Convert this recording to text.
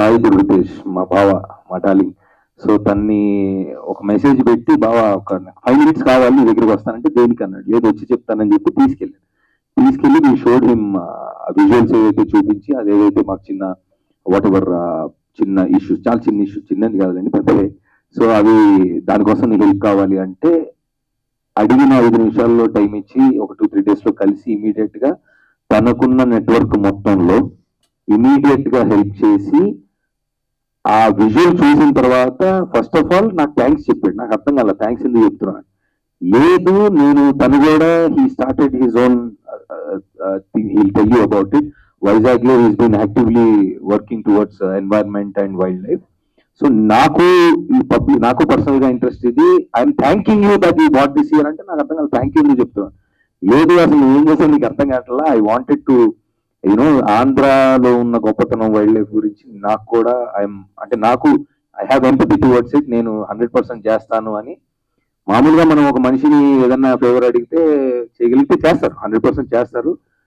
సాయి దుర్గతేష్ మా బావ మా డార్లింగ్. సో తన్ని ఒక మెసేజ్ పెట్టి బావ ఒక 5 minutes కావాలి నీ దగ్గరికి వస్తానంటే దేనికి అన్నాడు. లేదు వచ్చి చెప్తానని చెప్పి తీసుకెళ్ళి మీ షోడ్ హిమ్ విజువల్స్ ఏదైతే చూపించి అదేదైతే మాకు చిన్న వాట్ ఎవర్ చిన్న ఇష్యూస్, చాలా చిన్న ఇష్యూస్, చిన్నది కాదండి పెద్దవే. సో అవి దానికోసం నీకు హెల్ప్ కావాలి అంటే అడిగిన 5 నిమిషాల్లో టైం ఇచ్చి ఒక 2-3 days లో కలిసి ఇమీడియట్ గా తనకున్న నెట్వర్క్ మొత్తంలో ఇమీడియట్ గా హెల్ప్ చేసి ఆ విజువల్ చూసిన తర్వాత ఫస్ట్ ఆఫ్ ఆల్ నాకు థ్యాంక్స్ చెప్పాడు. నాకు అర్థం కాల థ్యాంక్స్ ఎందుకు చెప్తున్నాను. లేదు నేను తను కూడా he started his own heal tell you about it. Vizag లో he's been actively working towards environment and wildlife. So నాకు ఈ పబ్లిక్ నాకు పర్సనల్ గా ఇంట్రెస్ట్ ఇది. I'm thanking you that you what this year అంటే నాకు అర్థం కాదు. థ్యాంక్ యూ చెప్తున్నాను. లేదు అసలు ఏం చేసాను నీకు అర్థం కావట్లా. ఐ వాంటెడ్ టు యూనో ఆంధ్రాలో ఉన్న గొప్పతనం వైల్డ్ లైఫ్ గురించి నాకు కూడా నాకు I have empathy towards it. నేను 100% చేస్తాను అని. మామూలుగా మనం ఒక మనిషిని ఏదన్నా ఫేవర్ అడిగితే చేయగలిగితే చేస్తారు, 100% చేస్తారు.